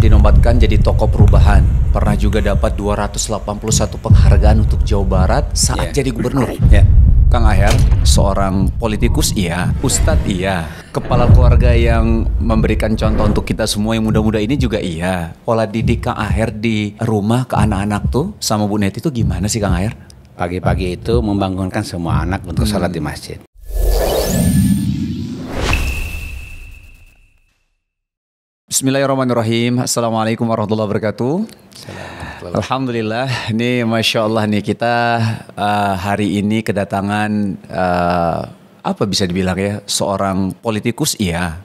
dinobatkan jadi tokoh perubahan. Pernah juga dapat 281 penghargaan untuk Jawa Barat saat jadi gubernur. Kang Aher, seorang politikus iya, ustadz iya, kepala keluarga yang memberikan contoh untuk kita semua yang muda-muda ini juga iya. Pola didik Kang Aher di rumah ke anak-anak tuh sama Bu Neti tuh gimana sih Kang Aher? Pagi-pagi itu membangunkan semua anak untuk sholat di masjid. Bismillahirrahmanirrahim. Assalamualaikum warahmatullahi wabarakatuh. Alhamdulillah, ini Masya Allah nih kita hari ini kedatangan apa bisa dibilang ya, seorang politikus iya,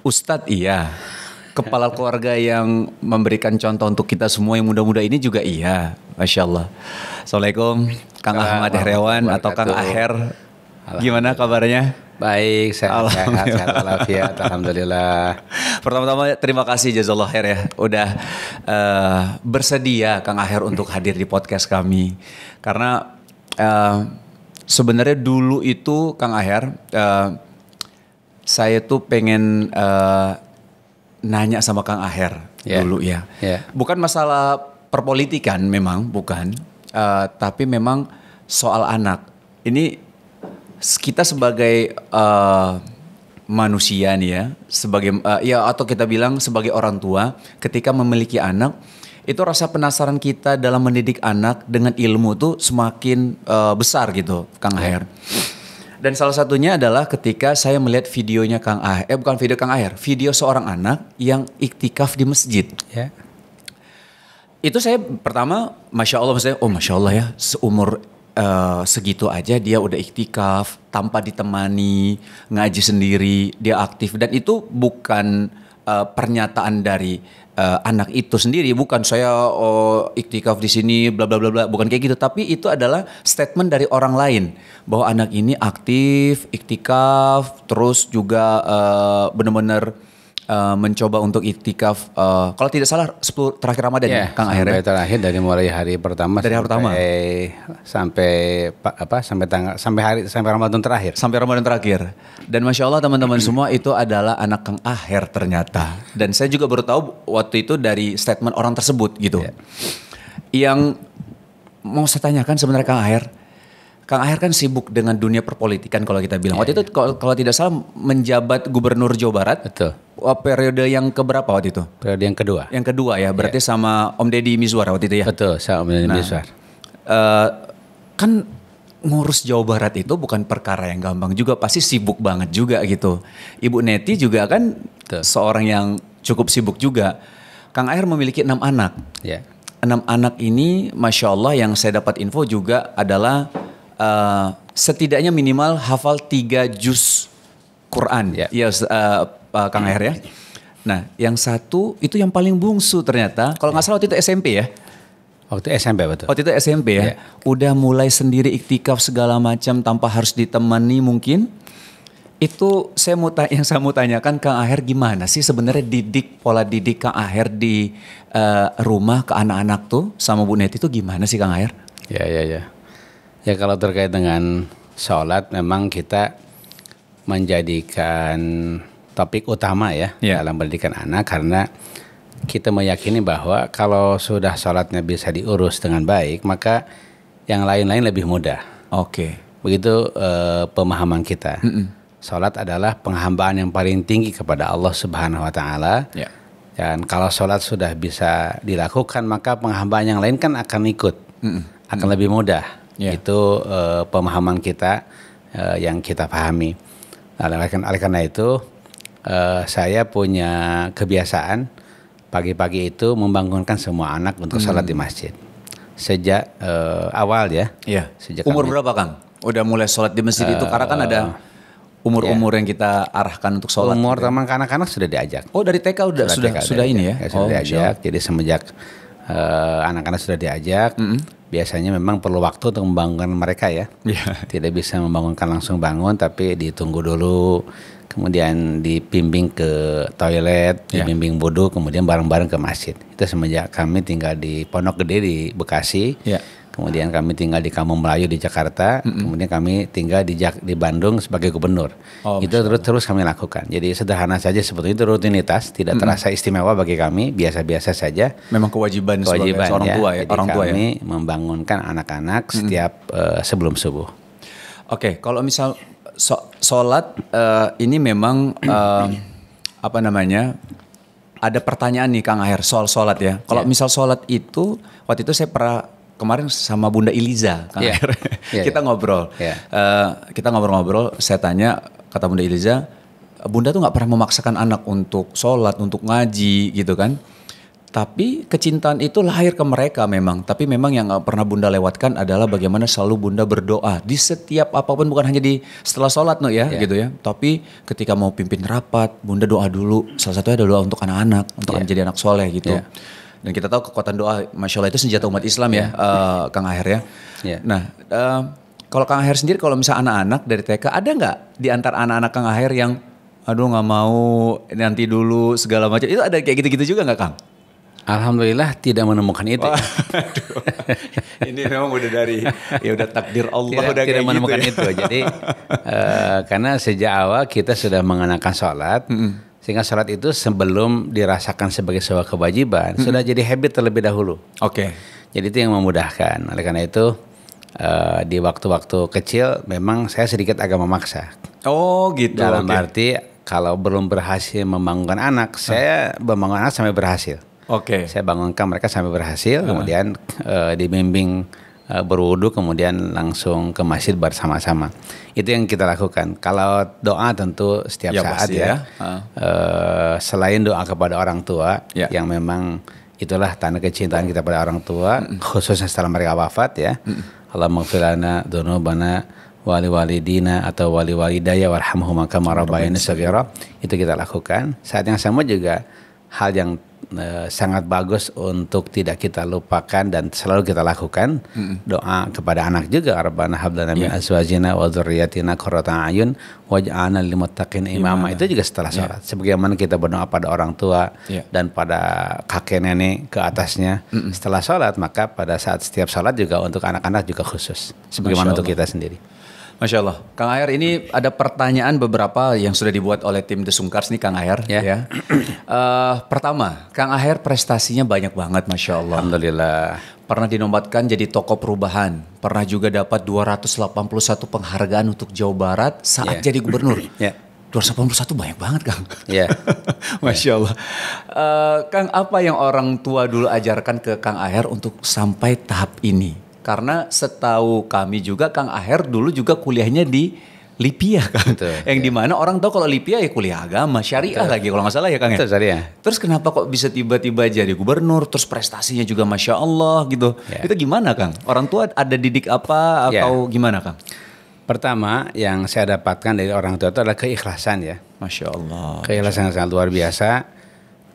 ustadz iya, kepala keluarga yang memberikan contoh untuk kita semua yang muda-muda ini juga iya, Masya Allah. Assalamualaikum Kang Ahmad Heriawan atau Kang Aher, gimana kabarnya? Baik, sehat walafiat, alhamdulillah. Pertama-tama terima kasih jazakallah khair ya, udah bersedia Kang Aher untuk hadir di podcast kami. Karena sebenarnya dulu itu Kang Aher, saya tuh pengen nanya sama Kang Aher dulu ya. Bukan masalah perpolitikan memang, bukan. Tapi memang soal anak. Ini kita sebagai manusia nih ya, sebagai ya atau kita bilang sebagai orang tua, ketika memiliki anak, itu rasa penasaran kita dalam mendidik anak dengan ilmu tuh semakin besar gitu, Kang Aher. Dan salah satunya adalah ketika saya melihat videonya Kang Aher, bukan video Kang Aher, video seorang anak yang iktikaf di masjid. Itu saya pertama, Masya Allah, maksudnya, oh Masya Allah ya, seumur segitu aja dia udah iktikaf tanpa ditemani, ngaji sendiri, dia aktif. Dan itu bukan pernyataan dari anak itu sendiri, bukan saya iktikaf di sini bla bla bla bla, bukan kayak gitu, tapi itu adalah statement dari orang lain bahwa anak ini aktif, iktikaf, terus juga benar-benar mencoba untuk iktikaf kalau tidak salah 10 terakhir Ramadan ya Kang Aher. Sampai terakhir dari mulai hari pertama sampai Ramadan terakhir. Sampai Ramadan terakhir. Dan Masya Allah teman-teman semua itu adalah anak Kang Aher ternyata. Dan saya juga baru tahu waktu itu dari statement orang tersebut gitu. Yang mau saya tanyakan sebenarnya Kang Aher kan sibuk dengan dunia perpolitikan kalau kita bilang. Waktu itu kalau tidak salah menjabat gubernur Jawa Barat. Betul. Periode yang keberapa waktu itu? Periode yang kedua. Yang kedua ya, berarti sama Om Deddy Mizwar waktu itu ya? Betul, sama Om Deddy Mizwar. Kan ngurus Jawa Barat itu bukan perkara yang gampang juga, pasti sibuk banget juga gitu. Ibu Neti juga kan seorang yang cukup sibuk juga. Kang Aher memiliki 6 anak. 6 anak ini Masya Allah yang saya dapat info juga adalah setidaknya minimal hafal 3 juz Quran. Kang Aher ya. Nah, yang satu itu yang paling bungsu ternyata. Kalau nggak salah waktu itu SMP ya. Waktu SMP betul. Waktu itu SMP ya. Udah mulai sendiri iktikaf segala macam tanpa harus ditemani mungkin. Itu yang saya mau tanyakan Kang Aher, gimana sih sebenarnya pola didik Kang Aher di rumah ke anak-anak tuh sama Bu Neti tuh gimana sih Kang Aher? Ya kalau terkait dengan sholat memang kita menjadikan topik utama ya dalam pendidikan anak, karena kita meyakini bahwa kalau sudah sholatnya bisa diurus dengan baik, maka yang lain-lain lebih mudah. Begitu pemahaman kita. Sholat adalah penghambaan yang paling tinggi kepada Allah Subhanahu Wa Taala. Dan kalau sholat sudah bisa dilakukan, maka penghambaan yang lain kan akan ikut, akan lebih mudah. Itu pemahaman kita yang kita pahami. Oleh karena itu saya punya kebiasaan pagi-pagi itu membangunkan semua anak untuk sholat di masjid. Sejak awal ya. Sejak umur berapa Kang? Udah mulai sholat di masjid itu karena kan ada umur-umur yang kita arahkan untuk sholat. Umur teman anak-anak sudah diajak. Oh dari TK sudah ini ya? Sudah diajak. Jadi semenjak anak-anak sudah diajak, biasanya memang perlu waktu untuk membangunkan mereka ya. Tidak bisa membangunkan langsung bangun, tapi ditunggu dulu. kemudian dibimbing ke toilet, dibimbing wudu, kemudian bareng-bareng ke masjid. Itu semenjak kami tinggal di Pondok Gede di Bekasi, kemudian kami tinggal di Kampung Melayu di Jakarta, kemudian kami tinggal di Bandung sebagai gubernur. Itu terus kami lakukan. Jadi sederhana saja seperti itu, rutinitas, tidak terasa istimewa bagi kami, biasa-biasa saja. Memang kewajiban sebagai seorang tua ya. Jadi orang tua kami membangunkan anak-anak setiap sebelum subuh. Oke, kalau misal sholat ini memang apa namanya, ada pertanyaan nih Kang Aher soal sholat ya. Kalau misal sholat itu, waktu itu saya pernah kemarin sama Bunda Iliza Kang Aher, kita ngobrol, kita ngobrol-ngobrol, saya tanya, kata Bunda Iliza, Bunda tuh nggak pernah memaksakan anak untuk sholat, untuk ngaji gitu kan. Tapi kecintaan itu lahir ke mereka memang. Tapi memang yang gak pernah Bunda lewatkan adalah bagaimana selalu Bunda berdoa. Di setiap apapun, bukan hanya di setelah sholat gitu ya. Tapi ketika mau pimpin rapat, Bunda doa dulu. Salah satunya adalah doa untuk anak-anak, untuk menjadi anak soleh gitu. Dan kita tahu kekuatan doa, Masya Allah itu senjata umat Islam Kang Aher ya. Nah kalau Kang Aher sendiri, kalau misalnya anak-anak dari TK, ada gak di antara anak-anak Kang Aher yang aduh gak mau, nanti dulu segala macam. Itu ada kayak gitu-gitu juga gak Kang? Alhamdulillah tidak menemukan itu. Ini memang udah dari udah takdir Allah tidak menemukan itu. Jadi karena sejak awal kita sudah mengenakan sholat, sehingga sholat itu sebelum dirasakan sebagai sebuah kewajiban sudah jadi habit terlebih dahulu. Jadi itu yang memudahkan. Oleh karena itu di waktu-waktu kecil memang saya sedikit agak memaksa. Oh gitu. Dalam arti kalau belum berhasil membangunkan anak, saya membangun anak sampai berhasil. Saya bangunkan mereka sampai berhasil, kemudian dibimbing berwudu, kemudian langsung ke masjid bersama-sama. Itu yang kita lakukan. Kalau doa tentu setiap saat selain doa kepada orang tua, yang memang itulah tanda kecintaan kita pada orang tua, khususnya setelah mereka wafat ya. Allahumma ighfir lana dzunubana wali-walidina atau wali-walidaya warhamhuma kama rabbayani shaghira. Itu kita lakukan. Saat yang sama juga hal yang sangat bagus untuk tidak kita lupakan dan selalu kita lakukan, doa kepada anak juga, Rabbana hab lana min azwajina wa dzurriyyatina qurrata a'yun waj'alna lil muttaqina imama. Itu juga setelah sholat. Sebagaimana kita berdoa pada orang tua dan pada kakek nenek ke atasnya setelah sholat, maka pada saat setiap sholat juga untuk anak-anak juga khusus sebagaimana untuk kita sendiri. Masya Allah. Kang Aher, ini ada pertanyaan beberapa yang sudah dibuat oleh tim The Sungkars nih Kang Aher. Pertama, Kang Aher prestasinya banyak banget Masya Allah. Alhamdulillah. Pernah dinobatkan jadi tokoh perubahan. Pernah juga dapat 281 penghargaan untuk Jawa Barat saat jadi gubernur. 281 banyak banget Kang. Masya Allah. Kang, apa yang orang tua dulu ajarkan ke Kang Aher untuk sampai tahap ini? Karena setahu kami juga Kang Aher dulu juga kuliahnya di Lipia kan. Yang dimana orang tahu kalau Lipia ya kuliah agama, syariah lagi kalau nggak salah ya Kang ya. Terus kenapa kok bisa tiba-tiba jadi gubernur, terus prestasinya juga Masya Allah gitu. Itu gimana Kang? Orang tua ada didik apa atau gimana Kang? Pertama yang saya dapatkan dari orang tua itu adalah keikhlasan ya. Masya Allah. Keikhlasan yang sangat luar biasa.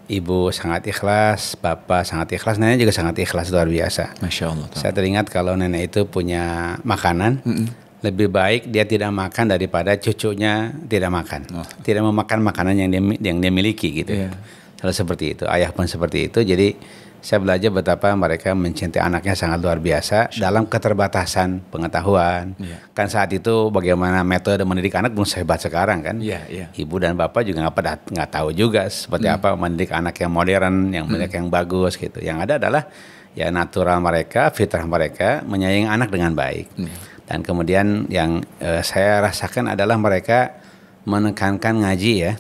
Ibu sangat ikhlas, bapak sangat ikhlas, nenek juga sangat ikhlas, luar biasa. Masya Allah. Saya teringat kalau nenek itu punya makanan, lebih baik dia tidak makan daripada cucunya tidak makan. Tidak memakan makanan yang dia miliki gitu. Kalau seperti itu, ayah pun seperti itu. Jadi saya belajar betapa mereka mencintai anaknya sangat luar biasa dalam keterbatasan pengetahuan. Kan saat itu bagaimana metode mendidik anak belum sehebat sekarang kan. Ibu dan bapak juga nggak tahu juga seperti apa mendidik anak yang modern, yang mendidik yang bagus gitu. Yang ada adalah ya natural mereka, fitrah mereka menyayangi anak dengan baik. Dan kemudian yang saya rasakan adalah mereka menekankan ngaji ya.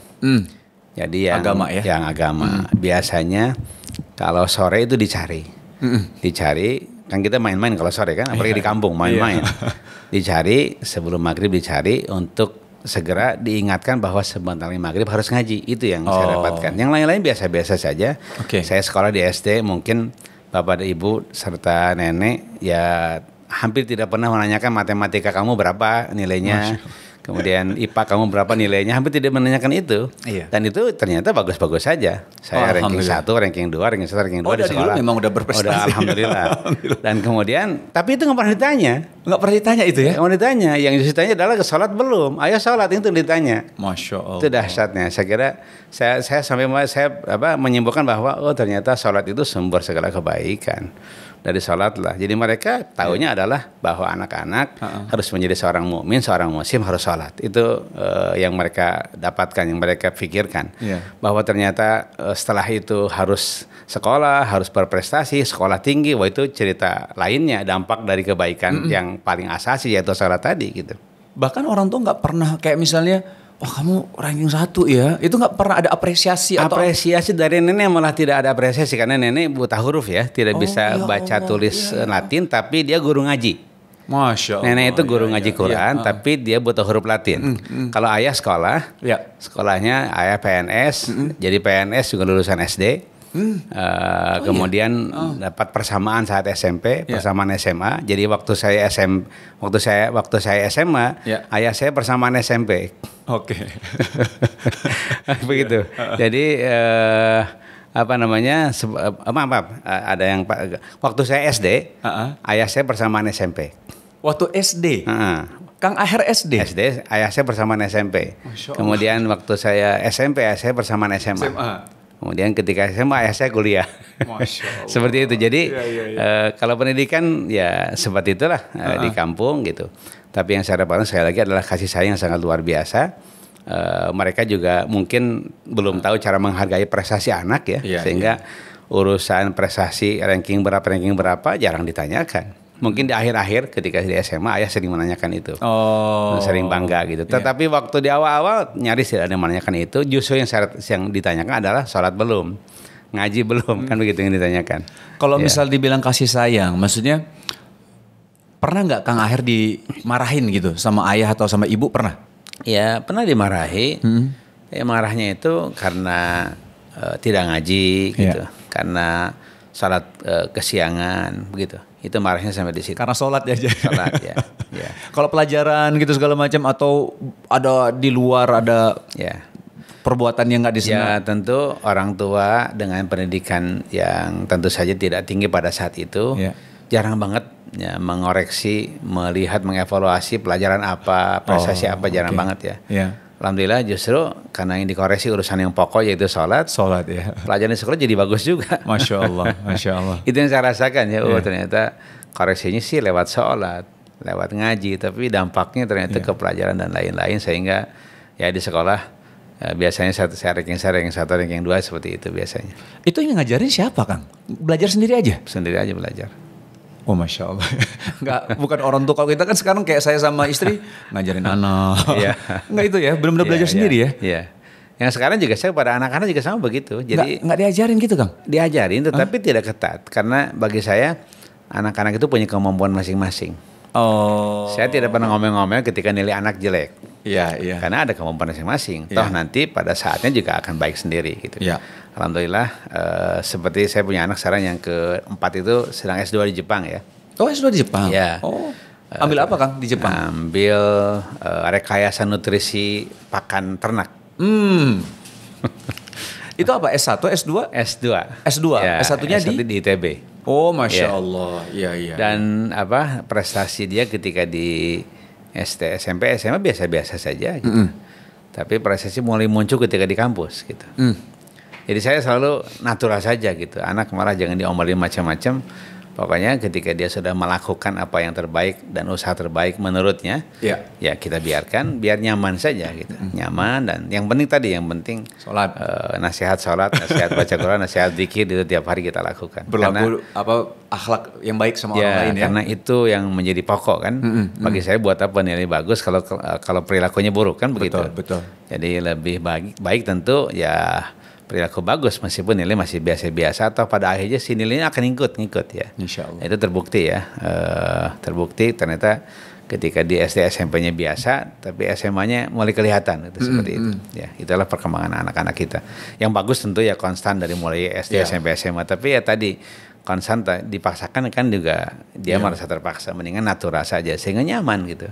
Jadi yang agama ya. Yang agama biasanya kalau sore itu dicari kan kita main-main kalau sore kan, apalagi di kampung main-main. Dicari sebelum maghrib, dicari untuk segera diingatkan bahwa sebentar lagi maghrib harus ngaji. Itu yang saya dapatkan. Yang lain-lain biasa-biasa saja. Saya sekolah di SD, mungkin bapak dan ibu serta nenek ya hampir tidak pernah menanyakan matematika kamu berapa nilainya. Kemudian IPA kamu berapa nilainya, hampir tidak menanyakan itu. Dan itu ternyata bagus-bagus saja. Saya ranking 1, ranking 2, ranking 1, ranking 2 di sekolah. Memang udah berprestasi. Alhamdulillah. Dan kemudian, tapi itu nggak pernah ditanya. Nggak pernah ditanya itu ya? Mau ditanya, yang ditanya adalah sholat belum? Ayo sholat, itu ditanya. Masya Allah. Itu dahsyatnya. Saya kira saya sampai menyimpulkan bahwa ternyata sholat itu sumber segala kebaikan. Dari sholat lah. Jadi mereka tahunya adalah bahwa anak-anak harus menjadi seorang mukmin, seorang muslim harus sholat. Itu yang mereka dapatkan, yang mereka pikirkan. Bahwa ternyata setelah itu harus sekolah, harus berprestasi, sekolah tinggi. Wah, itu cerita lainnya, dampak dari kebaikan yang paling asasi yaitu sholat tadi gitu. Bahkan orang tua nggak pernah kayak misalnya, wah kamu ranking 1 ya, itu nggak pernah ada apresiasi atau dari nenek, malah tidak ada apresiasi karena nenek buta huruf ya, tidak bisa baca tulis Latin, tapi dia guru ngaji. Masya Allah. Nenek itu guru ngaji Quran, tapi dia buta huruf Latin. Kalau ayah sekolah, sekolahnya ayah PNS, jadi PNS juga lulusan SD. Kemudian dapat persamaan saat SMP, persamaan SMA. Jadi waktu saya SMA, ayah saya persamaan SMP. Oke. Begitu. Jadi ada yang waktu saya SD, ayah saya persamaan SMP. Waktu SD. Kang Aher SD. Ayah saya persamaan SMP. Kemudian waktu saya SMP, ayah saya persamaan SMA. Kemudian ketika SMA ayah saya kuliah. Masya Allah. Seperti itu. Jadi kalau pendidikan ya seperti itulah di kampung gitu. Tapi yang saya dapatkan sekali lagi adalah kasih sayang yang sangat luar biasa. Mereka juga mungkin belum tahu cara menghargai prestasi anak ya, sehingga urusan prestasi ranking berapa jarang ditanyakan. Mungkin di akhir-akhir ketika di SMA ayah sering menanyakan itu, sering bangga gitu. Tetapi waktu di awal-awal nyaris tidak ada yang menanyakan itu. Justru yang ditanyakan adalah sholat belum, ngaji belum, kan begitu yang ditanyakan. Kalau misal dibilang kasih sayang, maksudnya pernah nggak Kang Aher dimarahin gitu sama ayah atau sama ibu, pernah? Ya pernah dimarahi. Marahnya itu karena tidak ngaji gitu, karena sholat kesiangan begitu. Itu marahnya sampai di situ. Karena sholat aja. Sholat ya. Kalau pelajaran gitu segala macam atau ada di luar ada perbuatan yang nggak disengaja. Ya tentu orang tua dengan pendidikan yang tentu saja tidak tinggi pada saat itu jarang banget mengoreksi, melihat, mengevaluasi pelajaran apa, prestasi apa, jarang banget ya. Alhamdulillah justru karena yang dikoreksi urusan yang pokok yaitu sholat ya. Pelajaran di sekolah jadi bagus juga. Masya Allah. Itu yang saya rasakan ya. Ternyata koreksinya sih lewat sholat, lewat ngaji, tapi dampaknya ternyata ke pelajaran dan lain-lain, sehingga ya di sekolah biasanya ranking 1, ranking 2 seperti itu biasanya. Itu yang ngajarin siapa Kang? Belajar sendiri aja? Sendiri aja belajar. Oh Masya Allah. Bukan orang tua. Kalau kita kan sekarang kayak saya sama istri ngajarin anak. Enggak itu ya, benar-benar belajar sendiri ya. Iya. Yang sekarang juga saya pada anak-anak juga sama begitu. Jadi nggak diajarin gitu Kang? Diajarin tetapi tidak ketat. Karena bagi saya anak-anak itu punya kemampuan masing-masing. Saya tidak pernah ngomel-ngomel ketika nilai anak jelek. Iya. Karena ada kemampuan masing-masing. Toh nanti pada saatnya juga akan baik sendiri gitu. Alhamdulillah seperti saya punya anak sekarang yang keempat itu sedang S2 di Jepang ya. Oh S2 di Jepang? Ya. Ambil apa Kang di Jepang? Ambil rekayasa nutrisi pakan ternak. Itu apa? S1, S2? S2. Ya, S1-nya di ITB. Oh Masya Allah. Iya. Dan prestasi dia ketika di SD, SMP, SMA biasa-biasa saja gitu. Tapi prestasi mulai muncul ketika di kampus gitu. Jadi saya selalu natural saja gitu. Anak malah jangan diomelin macam-macam. Pokoknya ketika dia sudah melakukan apa yang terbaik dan usaha terbaik menurutnya, ya kita biarkan, biar nyaman saja gitu. Nyaman, dan yang penting sholat, nasihat baca Quran, nasihat zikir itu tiap hari kita lakukan. Berlaku akhlak yang baik sama orang lain ya. Karena itu yang menjadi pokok kan. Bagi saya buat apa nilai bagus kalau perilakunya buruk kan begitu. Betul. Jadi lebih baik tentu ya perilaku bagus meskipun nilai masih biasa-biasa, atau pada akhirnya si nilainya akan ngikut ya. Insya Allah. Itu terbukti ya. Terbukti ternyata ketika di SD SMP-nya biasa, tapi SMA-nya mulai kelihatan itu seperti itu. Ya, itulah perkembangan anak-anak kita. Yang bagus tentu ya konstan dari mulai SD, SMP, SMA. Tapi ya tadi konstan dipaksakan kan juga dia merasa terpaksa, mendingan natural saja sehingga nyaman gitu.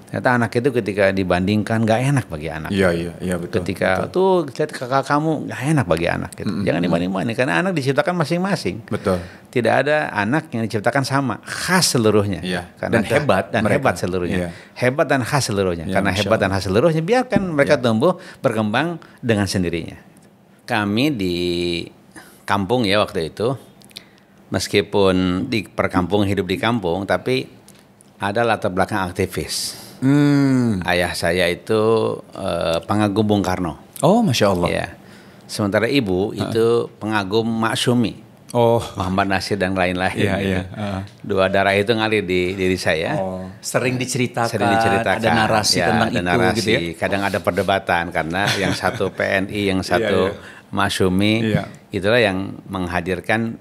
Ternyata anak itu ketika dibandingkan nggak enak bagi anak. Iya betul. Ketika tuh lihat kakak kamu nggak enak bagi anak gitu. Jangan dibanding-banding karena anak diciptakan masing-masing. Betul. Tidak ada anak yang diciptakan sama, khas seluruhnya. Karena dan hebat seluruhnya. Hebat dan khas seluruhnya. Karena hebat dan khas seluruhnya biarkan mereka tumbuh berkembang dengan sendirinya. Kami di kampung ya waktu itu, meskipun di perkampungan hidup di kampung, tapi ada latar belakang aktivis. Ayah saya itu pengagum Bung Karno. Oh, Masya Allah. Ya. Sementara ibu itu pengagum Maksumi. Muhammad Nasir dan lain-lain. Dua darah itu ngalir di diri saya. Sering diceritakan. Ada narasi tentang ada itu narasi. gitu ya. Kadang ada perdebatan karena yang satu PNI, yang satu Maksumi. Itulah yang menghadirkan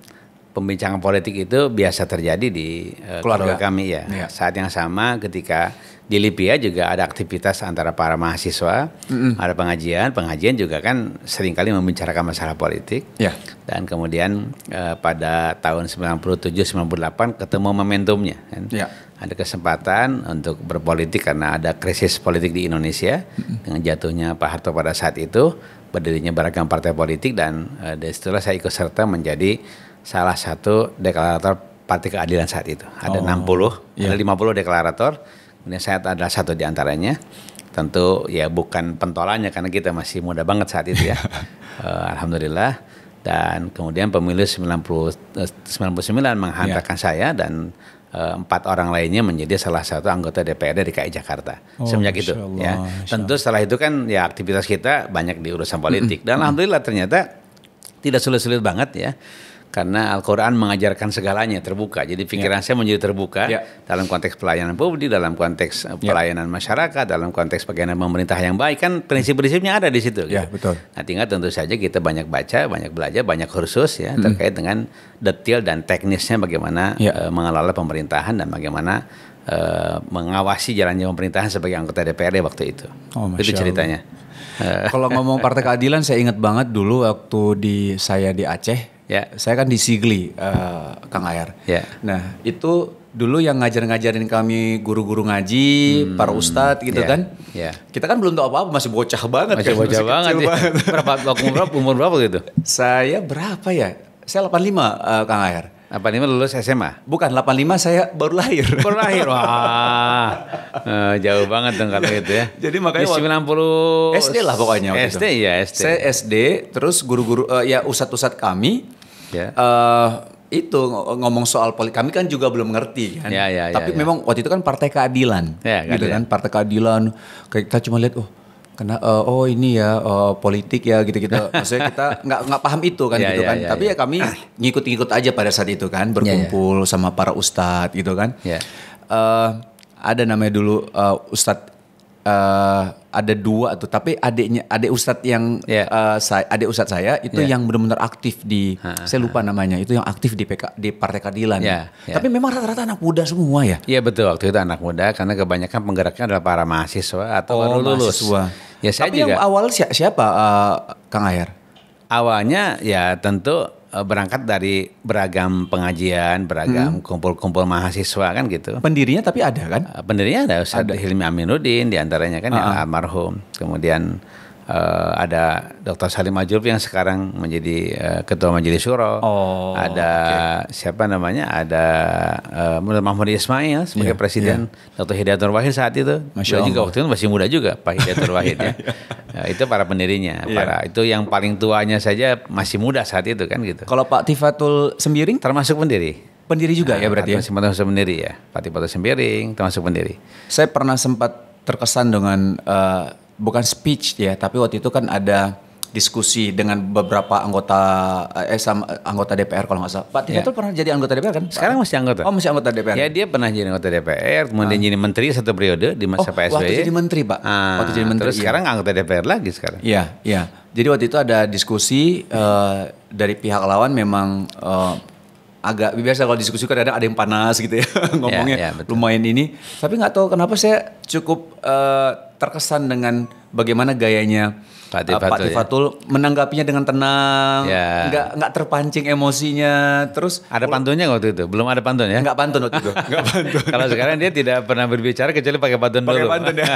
pembincangan politik itu biasa terjadi di keluarga kami ya. Saat yang sama ketika di Libya juga ada aktivitas antara para mahasiswa, ada pengajian juga kan seringkali membicarakan masalah politik. Dan kemudian pada tahun 97-98 ketemu momentumnya kan. Ada kesempatan untuk berpolitik karena ada krisis politik di Indonesia dengan jatuhnya Pak Harto pada saat itu, berdirinya beragam partai politik dan dari situlah saya ikut serta menjadi salah satu deklarator Partai Keadilan saat itu. Ada 60, ada 50 deklarator. Kemudian saya adalah satu di antaranya. Tentu ya bukan pentolannya karena kita masih muda banget saat itu ya. Alhamdulillah. Dan kemudian pemilu 99 menghantarkan saya dan 4 orang lainnya menjadi salah satu anggota DPRD DKI Jakarta. Semenjak itu ya. Tentu setelah itu kan ya aktivitas kita banyak di urusan politik. Dan alhamdulillah ternyata tidak sulit-sulit banget ya. Karena Al-Quran mengajarkan segalanya terbuka. Jadi pikiran saya menjadi terbuka dalam konteks pelayanan publik, dalam konteks pelayanan masyarakat, dalam konteks bagaimana pemerintah yang baik. Kan prinsip-prinsipnya ada di situ. Gitu. Betul. Nah tinggal tentu saja kita banyak baca, banyak belajar, banyak kursus ya terkait dengan detail dan teknisnya bagaimana mengelola pemerintahan dan bagaimana mengawasi jalannya pemerintahan sebagai anggota DPRD waktu itu. Itu ceritanya. Kalau ngomong Partai Keadilan saya ingat banget dulu waktu saya di Aceh. Saya kan di Sigli, Kang Ayar. Nah itu dulu yang ngajarin kami guru-guru ngaji, para ustadz gitu kan. Kita kan belum tahu apa-apa, masih bocah banget. Masih banget. Umur berapa gitu? Saya berapa ya? Saya 85 Kang Ayar. 85 lulus SMA? Bukan, 85 saya baru lahir. Wah, jauh banget dong kalau itu ya. Jadi makanya 90 SD lah pokoknya. SD ya SD. Saya SD, terus guru-guru ya ustadz-ustadz kami. Itu ngomong soal politik, kami kan juga belum ngerti kan. Tapi memang waktu itu kan Partai Keadilan, gitu kan, Partai Keadilan. Kita cuma lihat, ini ya politik ya gitu-gitu. Maksudnya kita nggak paham itu kan, gitu kan. Tapi ya kami ngikut-ngikut aja pada saat itu kan, berkumpul sama para ustadz gitu kan. Ada namanya dulu ustadz. Ada 2 tuh, tapi adik ustadz yang adik ustadz saya itu yang benar-benar aktif di saya lupa namanya, itu yang aktif di Partai Keadilan. Tapi memang rata-rata anak muda semua ya. Iya betul, waktu itu anak muda karena kebanyakan penggeraknya adalah para mahasiswa atau baru lulus. Ya saya tapi juga. Yang awal siapa Kang Ayar? Awalnya ya tentu berangkat dari beragam pengajian, beragam kumpul-kumpul mahasiswa kan gitu. Pendirinya tapi ada kan? Pendirinya ada Ustaz Hilmi Aminuddin diantaranya kan yang almarhum. Kemudian ada Dr. Salim Ajub yang sekarang menjadi Ketua Majelis Syuro. Ada siapa namanya? Ada Mahmud Ismail sebagai Presiden. Dr. Hidayatul Wahid saat itu. Masya Allah. Juga waktu itu masih muda juga Pak Hidayatul Wahid ya. Itu para pendirinya. Itu yang paling tuanya saja masih muda saat itu kan gitu. Kalau Pak Tifatul Sembiring termasuk pendiri. Pendiri juga ya berarti ya? Termasuk pendiri ya. Pak Tifatul Sembiring termasuk pendiri. Saya pernah sempat terkesan dengan bukan speech ya, tapi waktu itu kan ada diskusi dengan beberapa anggota DPR kalau nggak salah. Pak Tifatul pernah jadi anggota DPR kan? Sekarang masih anggota. Oh masih anggota DPR. Ya dia pernah jadi anggota DPR, kemudian jadi menteri satu periode di masa Pak SBY. Waktu jadi menteri Pak. Waktu jadi menteri. Terus sekarang anggota DPR lagi sekarang. Iya. Jadi waktu itu ada diskusi dari pihak lawan memang agak biasa kalau diskusi kadang-kadang ada yang panas gitu ya ngomongnya lumayan ini. Tapi nggak tahu kenapa saya cukup terkesan dengan bagaimana gayanya Pak Tifatul menanggapinya dengan tenang, nggak terpancing emosinya. Terus ada pantunnya waktu itu? Belum ada pantun ya? Nggak pantun waktu itu. Nggak pantun. Kalau sekarang dia tidak pernah berbicara kecuali pakai pantun dulu. Pakai pantun ya.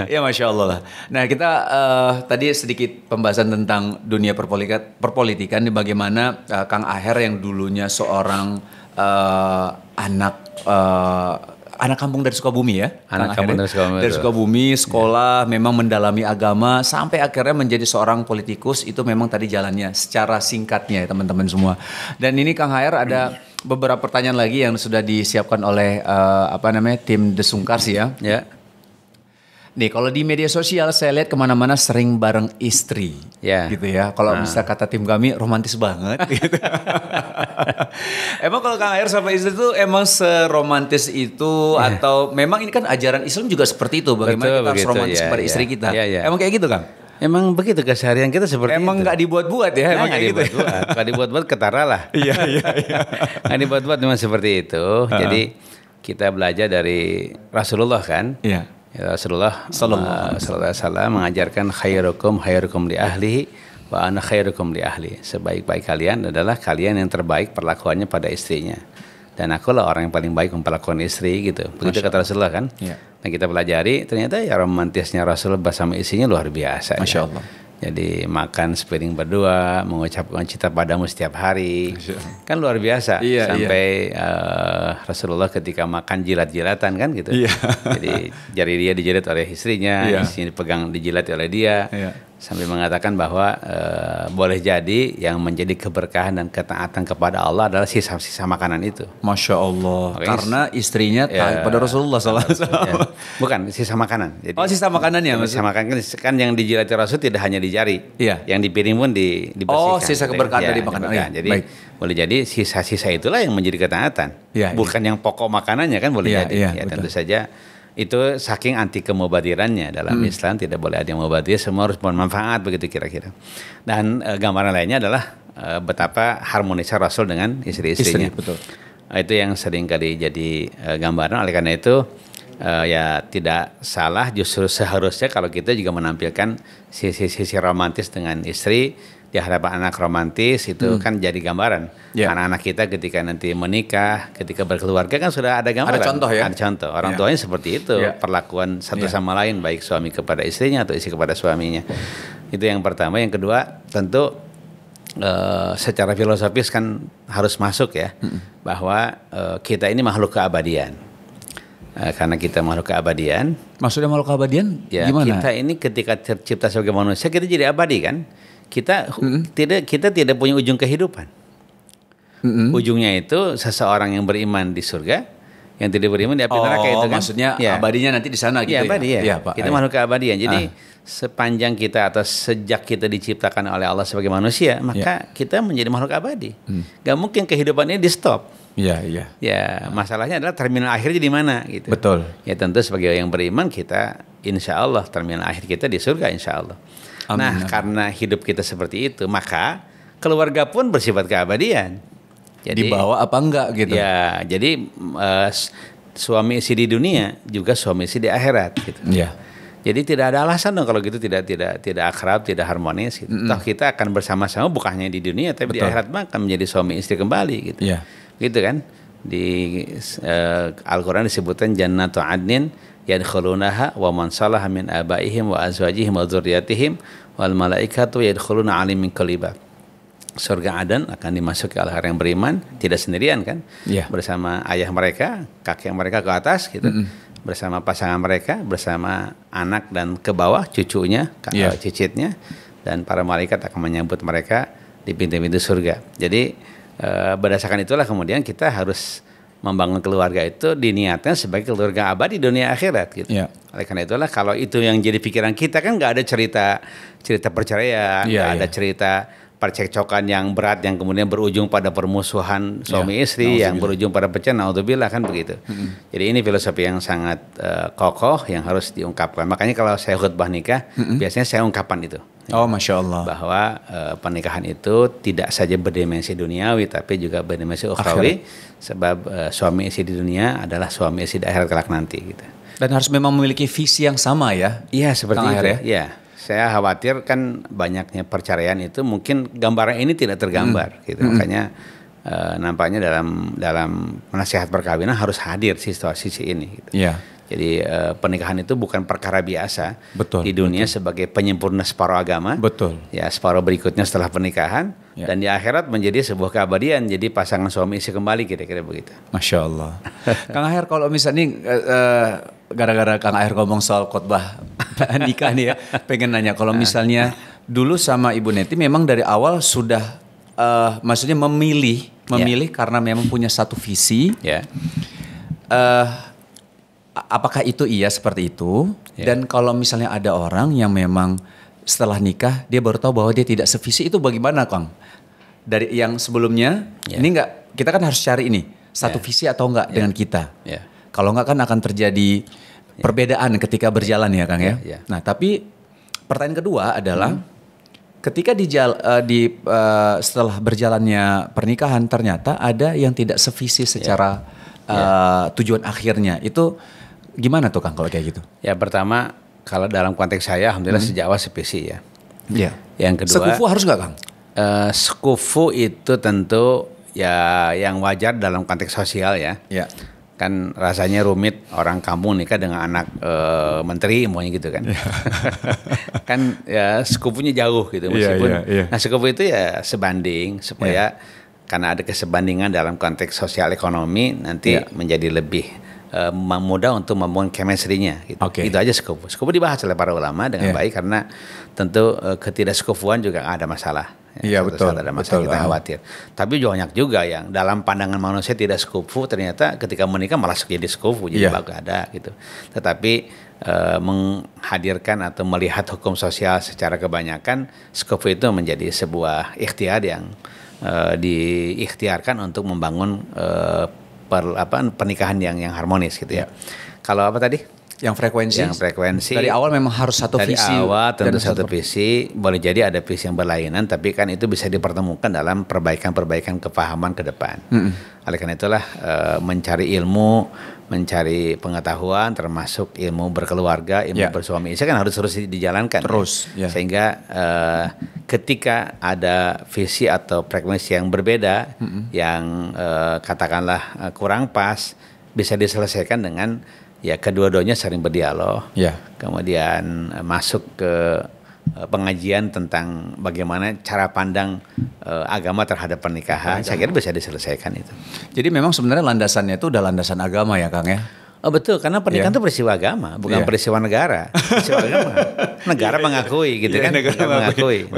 Ya Masya Allah lah. Nah kita tadi sedikit pembahasan tentang dunia perpolitikan nih, bagaimana Kang Aher yang dulunya seorang anak kampung dari Sukabumi ya. Anak kampung dari Sukabumi, sekolah, memang mendalami agama, sampai akhirnya menjadi seorang politikus. Itu memang tadi jalannya secara singkatnya ya teman-teman semua. Dan ini Kang Aher ada beberapa pertanyaan lagi yang sudah disiapkan oleh tim The Sungkars ya. Ya. Nih kalau di media sosial saya lihat kemana-mana sering bareng istri, gitu ya. Kalau bisa kata tim kami romantis banget. Gitu. Emang kalau Kang Aher sama istri itu emang seromantis itu atau memang ini kan ajaran Islam juga seperti itu, bagaimana kita harus romantis kepada istri kita. Emang kayak gitu Kang? Emang begitu keseharian kita seperti emang itu. Emang nggak dibuat-buat ya? Emang kayak gitu. Nggak dibuat-buat ketara lah. Iya. Nggak dibuat-buat memang seperti itu. Jadi kita belajar dari Rasulullah kan. Iya. Rasulullah sallallahu alaihi wasallam mengajarkan khairukum li ahlihi wa ana khairukum li ahli. Sebaik-baik kalian adalah kalian yang terbaik perlakuannya pada istrinya. Dan akulah orang yang paling baik memperlakukan istri gitu. Begitu kata Rasulullah kan. Ya. Nah kita pelajari ternyata ya romantisnya Rasulullah bersama istrinya luar biasa. Masya Allah. Jadi makan sepiring berdua, mengucapkan cinta padamu setiap hari, kan luar biasa. Sampai Rasulullah ketika makan jilat-jilatan kan gitu. Jadi jari dia dijilat oleh istrinya, istrinya dipegang dijilat oleh dia. Sampai mengatakan bahwa boleh jadi yang menjadi keberkahan dan ketaatan kepada Allah adalah sisa-sisa makanan itu. Masya Allah. Makanya karena istrinya taat pada Rasulullah SAW. Bukan sisa makanan. Jadi, sisa makanannya. Sisa makanan kan yang dijilati Rasul tidak hanya di jari. Yang di piring pun dibersihkan. Sisa keberkahan dari makanan. Jadi boleh jadi sisa-sisa itulah yang menjadi ketaatan. Bukan yang pokok makanannya kan boleh jadi. Tentu saja. Itu saking anti kemubadirannya dalam Islam, tidak boleh ada yang mubadir, semua harus bermanfaat begitu kira-kira. Dan gambaran lainnya adalah betapa harmonisnya Rasul dengan istri-istrinya. Betul. Itu yang sering kali jadi gambaran. Oleh karena itu ya tidak salah, justru seharusnya kalau kita juga menampilkan sisi romantis dengan istri di hadapan anak romantis itu kan jadi gambaran. Anak-anak kita ketika nanti menikah, ketika berkeluarga kan sudah ada gambaran. Ada contoh ya. Ada contoh. Orang tuanya seperti itu, perlakuan satu sama lain, baik suami kepada istrinya atau istri kepada suaminya. Itu yang pertama. Yang kedua, tentu secara filosofis kan harus masuk ya, bahwa kita ini makhluk keabadian. Karena kita makhluk keabadian. Maksudnya makhluk keabadian? Ya, gimana? Kita ini ketika tercipta sebagai manusia, kita jadi abadi kan. Kita tidak punya ujung kehidupan. Ujungnya itu seseorang yang beriman di surga, yang tidak beriman di api neraka itu kan. Maksudnya abadinya nanti di sana gitu. Abadi ya. Pak. Kita makhluk keabadian. Jadi sepanjang kita atau sejak kita diciptakan oleh Allah sebagai manusia, maka kita menjadi makhluk abadi. Gak mungkin kehidupan ini di stop. Ya, masalahnya adalah terminal akhirnya di mana gitu. Betul. Ya tentu sebagai yang beriman kita insya Allah terminal akhir kita di surga insya Allah. Amin. Nah karena hidup kita seperti itu, maka keluarga pun bersifat keabadian. Jadi dibawa apa enggak gitu. Ya, jadi suami istri di dunia juga suami istri di akhirat gitu. Ya. Jadi tidak ada alasan dong kalau gitu tidak akrab, tidak harmonis gitu. Toh kita akan bersama-sama bukan hanya di dunia tapi di akhirat akan menjadi suami istri kembali gitu. Gitu kan. Di Al-Qur'an disebutkan jannatu adnin yadkhulunaha wa man salaha min abaihim wa azwajihim wa dzurriyyatihim wal malaikatu yadkhuluna 'alaihim min kulli bab. Surga Aden akan dimasuki oleh orang yang beriman, tidak sendirian kan? Bersama ayah mereka, kakek mereka ke atas gitu. Bersama pasangan mereka, bersama anak dan ke bawah cucunya, cicitnya, dan para malaikat akan menyambut mereka di pintu-pintu surga. Jadi berdasarkan itulah kemudian kita harus membangun keluarga itu diniatkan sebagai keluarga abadi dunia akhirat gitu. Oleh karena itulah kalau itu yang jadi pikiran kita kan nggak ada cerita perceraian, nggak ada cerita percekcokan yang berat yang kemudian berujung pada permusuhan suami istri yang berujung pada pecah, naudzubillah kan begitu. Jadi ini filosofi yang sangat kokoh yang harus diungkapkan. Makanya kalau saya khutbah nikah biasanya saya ungkapkan itu. Oh, Masya Allah. Bahwa pernikahan itu tidak saja berdimensi duniawi tapi juga berdimensi ukhrawi, sebab suami istri di dunia adalah suami istri di akhirat kelak nanti gitu. Dan harus memang memiliki visi yang sama ya? Iya, seperti Kang itu Aher, ya. Saya khawatir kan banyaknya perceraian itu mungkin gambaran ini tidak tergambar gitu. Makanya nampaknya dalam nasihat perkawinan harus hadir situasi ini gitu. Iya. Jadi pernikahan itu bukan perkara biasa. Betul, di dunia sebagai penyempurna separuh agama. Betul. Ya, separuh berikutnya setelah pernikahan. Ya. Dan di akhirat menjadi sebuah keabadian. Jadi pasangan suami istri kembali kira-kira begitu. Masya Allah. Kang Aher, kalau misalnya gara-gara Kang Aher ngomong soal khotbah nikah nih ya, pengen nanya kalau misalnya dulu sama Ibu Neti memang dari awal sudah maksudnya memilih karena memang punya satu visi. Ya. Apakah itu iya seperti itu? Ya. Dan kalau misalnya ada orang yang memang setelah nikah dia baru tahu bahwa dia tidak sevisi, itu bagaimana, Kang? Dari yang sebelumnya, ini enggak, kita kan harus cari ini satu visi atau enggak dengan kita. Kalau enggak kan akan terjadi perbedaan ketika berjalan ya, Kang ya. Nah, tapi pertanyaan kedua adalah ketika setelah berjalannya pernikahan ternyata ada yang tidak sevisi secara tujuan akhirnya. Itu gimana tuh, Kang, kalau kayak gitu? Ya, pertama kalau dalam konteks saya alhamdulillah sejak awal sevisi ya. Iya. Yang kedua, sekufu harus nggak, Kang? Sekufu itu tentu ya yang wajar dalam konteks sosial ya. Iya. Kan rasanya rumit orang kampung nikah dengan anak menteri maunya gitu kan. Kan ya sekufunya jauh gitu meskipun. Nah, sekufu itu ya sebanding supaya karena ada kesebandingan dalam konteks sosial ekonomi nanti menjadi lebih mudah untuk membangun chemistry-nya gitu. Itu aja sekufu. Sekufu dibahas oleh para ulama dengan baik karena tentu ketidaksekufuan juga ada masalah. Iya, betul. Ada masalah, kita khawatir. Tapi banyak juga yang dalam pandangan manusia tidak sekufu, ternyata ketika menikah malah jadi sekufu, jadi bagus ada gitu. Tetapi menghadirkan atau melihat hukum sosial secara kebanyakan, sekufu itu menjadi sebuah ikhtiar yang diikhtiarkan untuk membangun pernikahan yang harmonis gitu ya. Kalau apa tadi? Yang frekuensi. Dari awal memang harus satu visi. Dari awal tentu satu visi. Boleh jadi ada visi yang berlainan, tapi kan itu bisa dipertemukan dalam perbaikan-perbaikan kefahaman ke depan. Oleh karena itulah mencari ilmu, mencari pengetahuan, termasuk ilmu berkeluarga, ilmu bersuami istri kan harus terus dijalankan. Sehingga ketika ada visi atau frekuensi yang berbeda, yang katakanlah kurang pas, bisa diselesaikan dengan ya kedua-duanya sering berdialog, kemudian masuk ke pengajian tentang bagaimana cara pandang agama terhadap pernikahan. Saya kira bisa diselesaikan itu. Jadi memang sebenarnya landasannya itu udah landasan agama ya, Kang ya? Oh betul, karena pernikahan itu peristiwa agama, bukan peristiwa negara. Peristiwa agama. Negara mengakui gitu kan,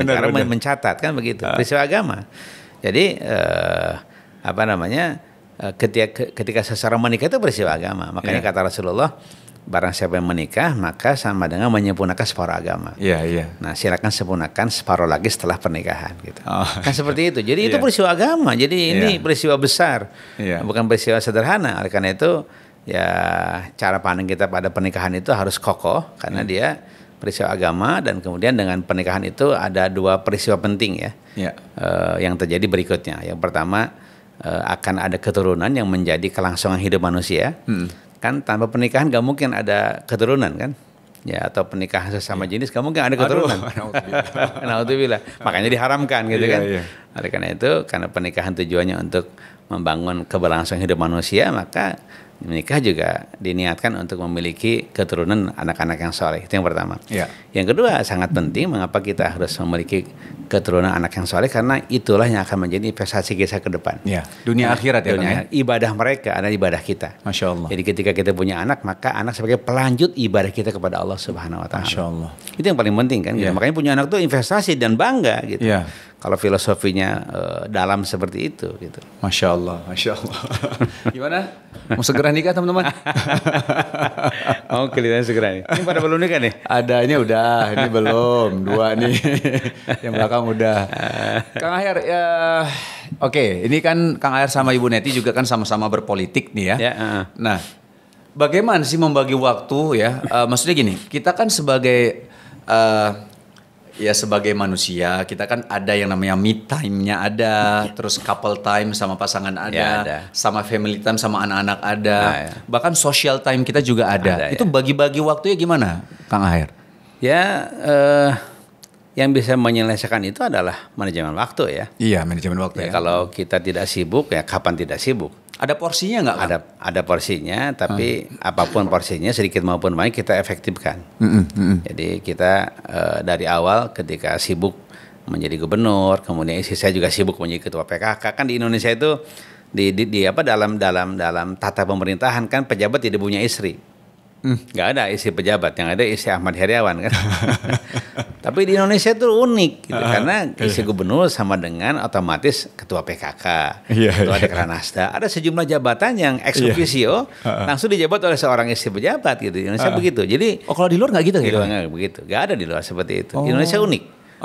negara mencatat kan begitu. Peristiwa agama. Jadi ketika seseorang menikah itu peristiwa agama. Makanya kata Rasulullah, barang siapa yang menikah maka sama dengan menyempurnakan separuh agama. Nah, silakan sempurnakan separuh lagi setelah pernikahan gitu. Kan seperti itu. Jadi itu peristiwa agama. Jadi ini peristiwa besar. Bukan peristiwa sederhana. Oleh karena itu ya cara pandang kita pada pernikahan itu harus kokoh karena dia peristiwa agama, dan kemudian dengan pernikahan itu ada dua peristiwa penting yang terjadi berikutnya. Yang pertama, akan ada keturunan yang menjadi kelangsungan hidup manusia. Kan tanpa pernikahan gak mungkin ada keturunan kan, ya, atau pernikahan sesama jenis gak mungkin ada keturunan. Naudzubillah. Makanya diharamkan gitu kan. Oleh karena itu, karena pernikahan tujuannya untuk membangun keberlangsungan hidup manusia, maka menikah juga diniatkan untuk memiliki keturunan anak-anak yang soleh. Itu yang pertama. Yang kedua, sangat penting mengapa kita harus memiliki keturunan anak yang soleh, karena itulah yang akan menjadi investasi kita ke depan. Dunia akhirat ya, dunia, ibadah mereka adalah ibadah kita. Masya Allah. Jadi ketika kita punya anak, maka anak sebagai pelanjut ibadah kita kepada Allah Subhanahu Wa Taala. Masya Allah. Itu yang paling penting kan. Gitu. Makanya punya anak itu investasi dan bangga gitu. Kalau filosofinya dalam seperti itu gitu. Masya Allah, Masya Allah. Gimana? Mau segera nikah teman-teman? Mau kelihatannya segera nih. Ini pada belum nikah nih? Adanya udah, ini belum. Dua nih. Yang belakang udah. Kang Aher, oke, ini kan Kang Aher sama Ibu Neti juga kan sama-sama berpolitik nih ya. Nah, bagaimana sih membagi waktu ya? Maksudnya gini, kita kan sebagai ya sebagai manusia kita kan ada yang namanya me time-nya ada, terus couple time sama pasangan ada, sama family time sama anak-anak ada, bahkan social time kita juga ada. Itu bagi-bagi waktunya gimana, Kang Aher? Ya, yang bisa menyelesaikan itu adalah manajemen waktu ya. Iya, manajemen waktu ya. Kalau kita tidak sibuk ya kapan tidak sibuk. Ada porsinya nggak? Ada porsinya, tapi apapun porsinya sedikit maupun banyak kita efektifkan. Jadi kita dari awal ketika sibuk menjadi gubernur, kemudian istri saya juga sibuk menjadi ketua PKK. Kan di Indonesia itu dalam tata pemerintahan kan pejabat tidak punya istri. Nggak ada istri pejabat, yang ada istri Ahmad Heriawan kan. Tapi di Indonesia itu unik gitu, karena istri gubernur sama dengan otomatis ketua PKK, ketua Dekranasda. Ada sejumlah jabatan yang ex officio langsung dijabat oleh seorang istri pejabat gitu. Di Indonesia begitu. Jadi kalau di luar nggak gitu gitu? Nggak begitu. Nggak ada di luar seperti itu. Di Indonesia unik.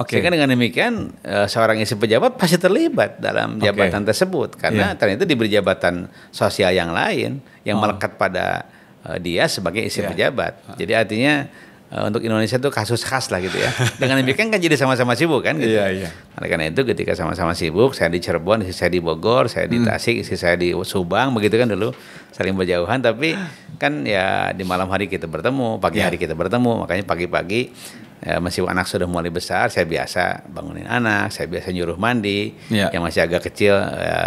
Sehingga dengan demikian seorang istri pejabat pasti terlibat dalam jabatan tersebut karena ternyata diberi jabatan sosial yang lain yang melekat pada dia sebagai istri pejabat. Jadi artinya untuk Indonesia itu kasus khas lah gitu ya. Dengan demikian kan jadi sama-sama sibuk kan gitu. Oleh karena itu ketika sama-sama sibuk, saya di Cirebon, istri saya di Bogor, saya di Tasik, istri saya di Subang, begitu kan dulu saling berjauhan. Tapi kan ya di malam hari kita bertemu, pagi hari kita bertemu, makanya pagi-pagi meskipun anak sudah mulai besar, saya biasa bangunin anak, saya biasa nyuruh mandi, yang masih agak kecil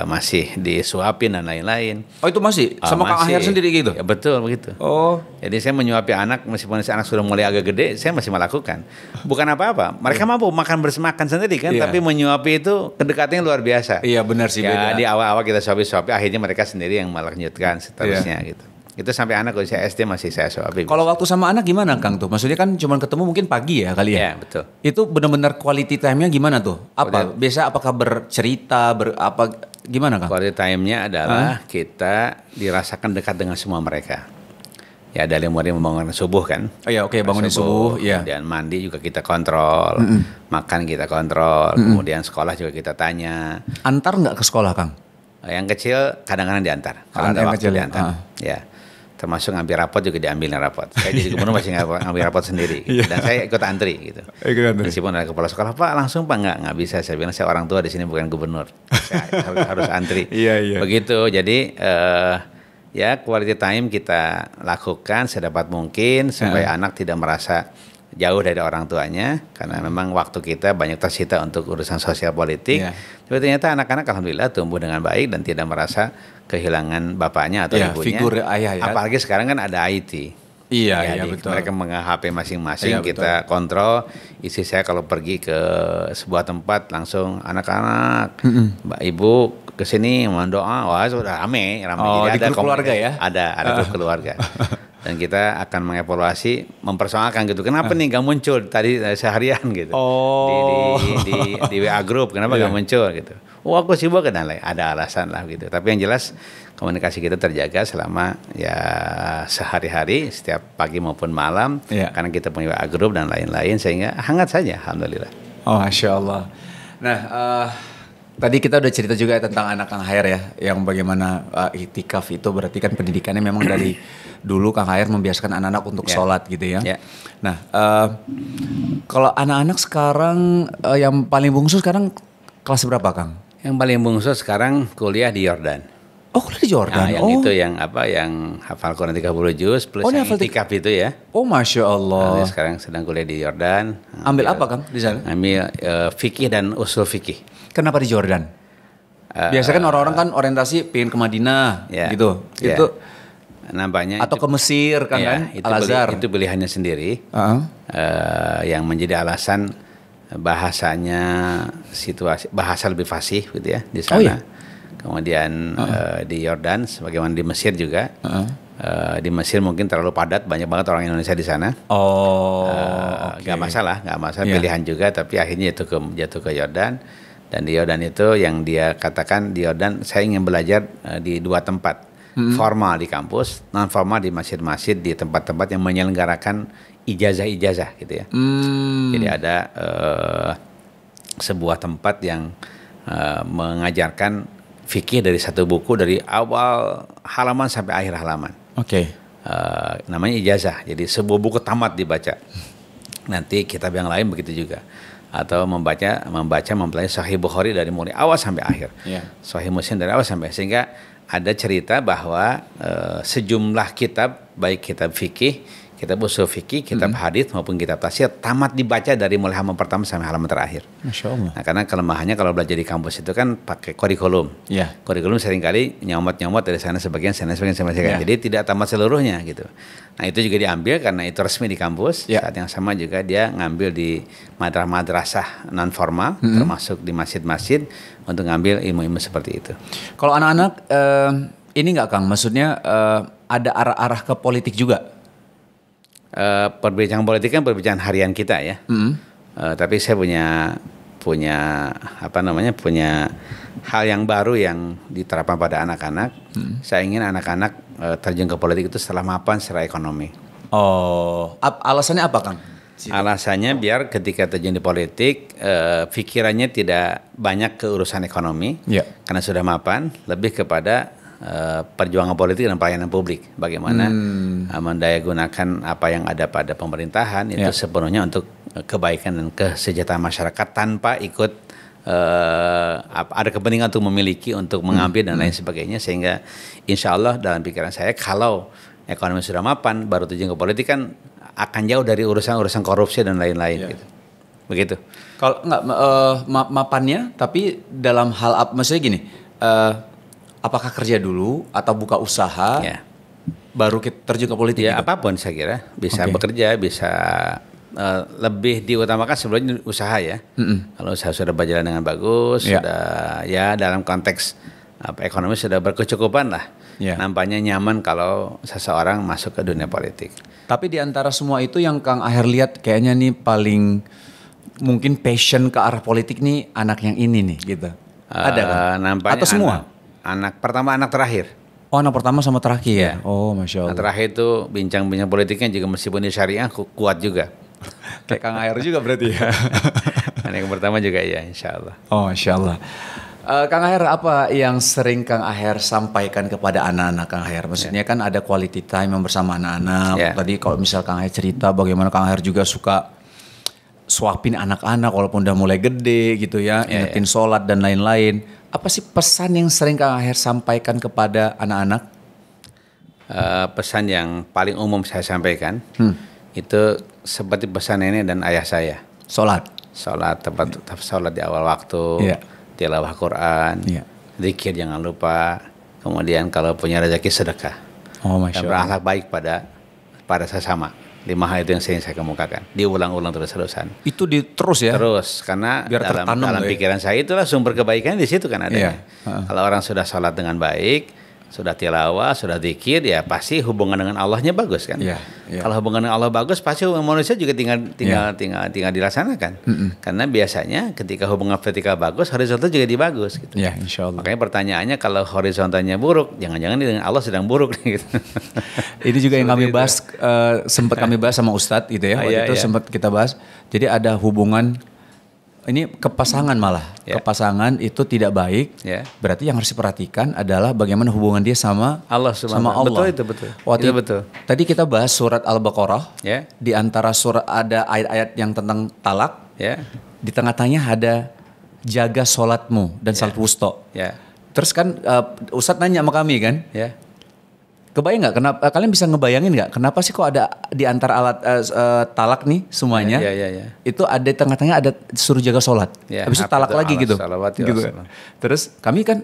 masih disuapin dan lain-lain. Oh itu masih? Sama Kang Aher sendiri gitu? Ya, betul begitu. Jadi saya menyuapi anak, meskipun anak sudah mulai agak gede, saya masih melakukan. Bukan apa-apa, mereka mampu makan bersemakan sendiri kan, tapi menyuapi itu kedekatannya luar biasa. Iya benar sih, beda. Di awal-awal kita suapi-suapi, akhirnya mereka sendiri yang melanjutkan seterusnya gitu. Itu sampai anak usia SD masih saya suapin. Kalau waktu sama anak gimana Kang tuh? Maksudnya kan cuma ketemu mungkin pagi ya kali ya? Iya betul. Itu benar-benar quality time-nya gimana tuh? Apa? Biasa apakah bercerita, gimana Kang? Quality time-nya adalah kita dirasakan dekat dengan semua mereka. Ya dari mulai membangun subuh kan. Oh iya bangunin subuh. Kemudian mandi juga kita kontrol, makan kita kontrol, kemudian sekolah juga kita tanya. Antar nggak ke sekolah Kang? Yang kecil kadang-kadang diantar. Kalau ada waktu diantar. Ya. Termasuk ngambil rapot juga diambilin rapot. Saya jadi gubernur masih ngambil rapot sendiri. Gitu. Dan saya ikut antri gitu. Meskipun ada kepala sekolah, Pak langsung Pak nggak bisa. Saya bilang saya orang tua di sini bukan gubernur. Saya harus antri. Begitu. Jadi ya quality time kita lakukan sedapat mungkin supaya anak tidak merasa jauh dari orang tuanya karena memang waktu kita banyak tersita untuk urusan sosial politik. Tapi ternyata anak-anak alhamdulillah tumbuh dengan baik dan tidak merasa kehilangan bapaknya atau ibunya. Figur ayah ya. Apalagi sekarang kan ada IT. Iya betul. Mereka mengenal HP masing-masing, kita kontrol. Istri saya kalau pergi ke sebuah tempat langsung anak-anak, Mbak Ibu kesini mohon doa, wah sudah rame. Jadi ada keluarga ya? Ada grup keluarga. Dan kita akan mengevaluasi, mempersoalkan gitu. Kenapa nih gak muncul tadi seharian gitu. Di WA group, kenapa gak muncul gitu. Aku sibuk kan, ada alasan lah gitu. Tapi yang jelas komunikasi kita terjaga selama ya sehari-hari, setiap pagi maupun malam. Karena kita punya WA group dan lain-lain, sehingga hangat saja alhamdulillah. Masya Allah. Nah tadi kita udah cerita juga tentang anak Kang Aher ya, yang bagaimana iktikaf itu berarti kan pendidikannya memang dari dulu Kang Aher membiasakan anak-anak untuk sholat gitu ya. Nah, kalau anak-anak sekarang yang paling bungsu sekarang kelas berapa Kang? Yang paling bungsu sekarang kuliah di Yordan. Oh kuliah di Yordan? Yang itu yang hafal Quran 30 juz plus yang iktikaf itu ya. Masya Allah. Nah, sekarang sedang kuliah di Yordan. Ambil apa Kang di sana? Ambil fikih dan usul fikih. Kenapa di Jordan? Biasanya kan orang-orang kan orientasi pengen ke Madinah gitu. Itu nampaknya atau ke Mesir kan Al-Azhar. Itu pilihannya sendiri. Yang menjadi alasan bahasanya bahasa lebih fasih gitu ya di sana. Kemudian di Yordan sebagaimana di Mesir juga. Di Mesir mungkin terlalu padat, banyak banget orang Indonesia di sana. Gak masalah pilihan juga, tapi akhirnya jatuh ke Yordan. Dan di Yordan itu yang dia katakan di Yordan saya ingin belajar di dua tempat, formal di kampus, non formal di masjid-masjid, di tempat-tempat yang menyelenggarakan ijazah-ijazah gitu ya. Jadi ada sebuah tempat yang mengajarkan fikih dari satu buku dari awal halaman sampai akhir halaman. Namanya ijazah. Jadi sebuah buku tamat dibaca. Nanti kitab yang lain begitu juga. atau mempelajari Sahih Bukhari dari mulai awal sampai akhir, Sahih Muslim dari awal sampai akhir. Sehingga ada cerita bahwa sejumlah kitab, baik kitab fikih, kitab usul fikih, kitab hadis maupun kitab tafsir tamat dibaca dari mulai halaman pertama sampai halaman terakhir. Masya Allah. Nah, karena kelemahannya kalau belajar di kampus itu kan pakai kurikulum. Kurikulum seringkali nyomot dari sana sebagian. Jadi tidak tamat seluruhnya gitu. Nah, itu juga diambil karena itu resmi di kampus. Saat yang sama juga dia ngambil di madrasah non formal, termasuk di masjid-masjid untuk ngambil ilmu-ilmu seperti itu. Kalau anak-anak ini nggak Kang, maksudnya ada arah-arah ke politik juga? Perbincangan politik kan perbincangan harian kita ya. Tapi saya punya hal yang baru yang diterapkan pada anak-anak. Saya ingin anak-anak terjun ke politik itu setelah mapan secara ekonomi. Alasannya apa Kang? Alasannya biar ketika terjun di politik pikirannya tidak banyak ke urusan ekonomi, karena sudah mapan, lebih kepada perjuangan politik dan pelayanan publik. Bagaimana mendayagunakan apa yang ada pada pemerintahan itu sepenuhnya untuk kebaikan dan kesejahteraan masyarakat tanpa ikut ada kepentingan untuk memiliki, untuk mengambil dan lain sebagainya. Sehingga insya Allah dalam pikiran saya kalau ekonomi sudah mapan baru terjun ke politik kan akan jauh dari urusan korupsi dan lain-lain gitu. Begitu. Kalau enggak mapannya tapi dalam hal maksudnya gini, apakah kerja dulu atau buka usaha baru kita terjun ke politik? Ya gitu? Apapun saya kira bisa bekerja, bisa lebih diutamakan sebelumnya usaha ya. Kalau usaha sudah berjalan dengan bagus, sudah dalam konteks ekonomi sudah berkecukupan lah. Nampaknya nyaman kalau seseorang masuk ke dunia politik. Tapi di antara semua itu yang Kang Aher lihat kayaknya nih paling mungkin passion ke arah politik nih anak yang ini nih gitu. Ada kan? Nampaknya atau semua? Anak pertama, anak terakhir. Oh, anak pertama sama terakhir. Oh, Masya Allah. Anak terakhir itu bincang-bincang politiknya juga meskipun di syariah kuat juga. Kayak Kang Aher juga berarti ya. Anak yang pertama juga ya, insya Allah. Oh, Masya Allah. Kang Aher, apa yang sering Kang Aher sampaikan kepada anak-anak Kang Aher? Maksudnya kan ada quality time yang bersama anak-anak. Tadi kalau misal Kang Aher cerita bagaimana Kang Aher juga suka suapin anak-anak walaupun udah mulai gede gitu ya, ingetin sholat dan lain-lain. Apa sih pesan yang sering Kang Aher sampaikan kepada anak-anak? Pesan yang paling umum saya sampaikan itu seperti pesan nenek dan ayah saya. Sholat, tepat sholat di awal waktu, tilawah Quran, zikir jangan lupa. Kemudian kalau punya rezeki sedekah. Dan berakhlak baik pada sesama. 5 hal itu yang sering saya kemukakan, diulang-ulang terus-terusan. Itu terus ya? Terus, karena biar dalam pikiran saya itulah sumber kebaikan di situ kan adanya. Kalau orang sudah sholat dengan baik, sudah tilawah, sudah zikir, ya pasti hubungan dengan Allahnya bagus kan. Kalau hubungan dengan Allah bagus, pasti manusia juga tinggal dilaksanakan. Karena biasanya ketika hubungan vertikal bagus, horizontal juga dibagus. Gitu. Insya Allah. Makanya pertanyaannya kalau horizontalnya buruk, jangan-jangan dengan Allah sedang buruk. Gitu. Ini juga yang kami bahas, sempat kami bahas sama Ustadz gitu ya. Waktu itu sempat kita bahas. Jadi ada hubungan. Ini kepasangan malah, kepasangan itu tidak baik. Berarti yang harus diperhatikan adalah bagaimana hubungan dia sama Allah. Betul itu betul. Itu betul. Tadi kita bahas surat Al-Baqarah. Di antara surat ada ayat-ayat yang tentang talak. Di tengah-tengahnya ada jaga sholatmu dan salat wusta. Terus kan Ustadz nanya sama kami kan. Kebayang nggak? Kenapa kalian bisa ngebayangin nggak? Kenapa sih kok ada di antara alat talak nih semuanya? Itu ada di tengah-tengah ada suruh jaga sholat. Habis itu talak lagi gitu. Gitu. Terus kami kan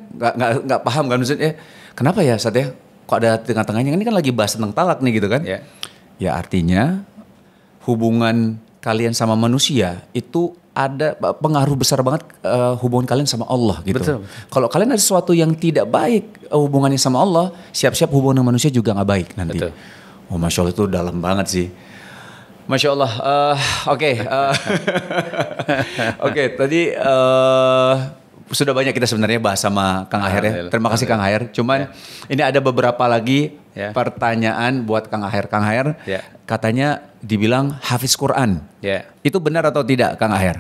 nggak paham kan maksudnya. Kenapa ya Satya? Kok ada di tengah-tengahnya? Ini kan lagi bahas tentang talak nih gitu kan? Ya artinya hubungan kalian sama manusia itu ada pengaruh besar banget hubungan kalian sama Allah gitu. Betul. Kalau kalian ada sesuatu yang tidak baik hubungannya sama Allah, siap-siap hubungan dengan manusia juga nggak baik nanti. Betul. Oh, Masya Allah, itu dalam banget sih. Masya Allah. Oke, tadi sudah banyak kita sebenarnya bahas sama Kang Aher ya. Terima kasih Kang Aher. Cuman ini ada beberapa lagi pertanyaan buat Kang Aher. Kang Aher katanya dibilang hafiz Quran. Itu benar atau tidak Kang Aher?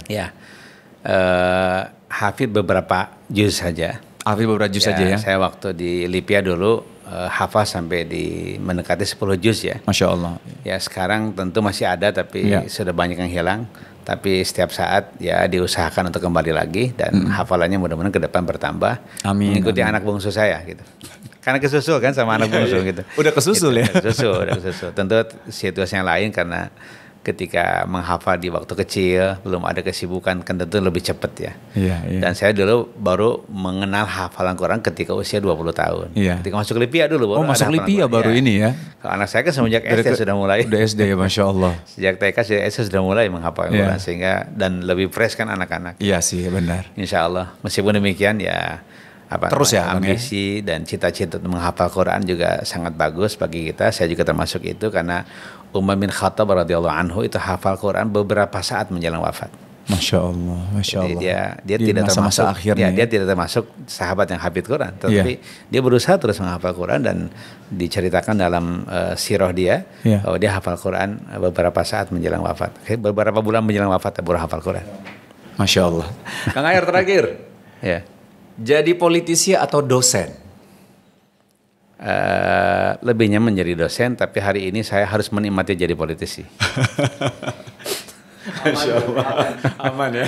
Hafid beberapa juz saja. Hafid beberapa juz saja ya. Saya waktu di Libya dulu hafaz sampai mendekati 10 juz ya. Masya Allah. Ya sekarang tentu masih ada tapi sudah banyak yang hilang. Tapi setiap saat ya diusahakan untuk kembali lagi dan hafalannya mudah-mudahan ke depan bertambah. Amin. Mengikuti amin. anak bungsu saya gitu. Karena kesusul kan sama anak bungsu gitu. Udah kesusul gitu, ya. Udah kesusul. Tentu situasi yang lain karena ketika menghafal di waktu kecil belum ada kesibukan kan tentu lebih cepat ya. Iya. Dan saya dulu baru mengenal hafalan Quran ketika usia 20 tahun. Iya. Ketika masuk Lipia dulu baru Masuk ada hafalan Lipia Quran. baru Ya. ini ya. Kalau anak saya kan semenjak SD sudah mulai. Udah SD ya, Masya Allah. Sejak TK sejak SD sudah mulai menghafal Quran sehingga dan lebih fresh kan anak-anak. Iya sih, benar. Insya Allah. Meskipun demikian ya Terus ya, Bang, ambisi dan cita-cita untuk menghafal Quran juga sangat bagus bagi kita. Saya juga termasuk itu karena Umar bin Khattab radhiyallahu anhu itu hafal Quran beberapa saat menjelang wafat. Masya Allah, Masya Jadi Allah. dia Di tidak masa-masa termasuk akhirnya. dia tidak termasuk sahabat yang hafid Quran, tetapi dia berusaha terus menghafal Quran dan diceritakan dalam sirah dia bahwa dia hafal Quran beberapa saat menjelang wafat. Beberapa bulan menjelang wafat baru hafal Quran. Masya Allah. Kang Aher terakhir. Ya. Jadi politisi atau dosen? Lebihnya menjadi dosen, tapi hari ini saya harus menikmati jadi politisi. Masya Allah. Aman ya.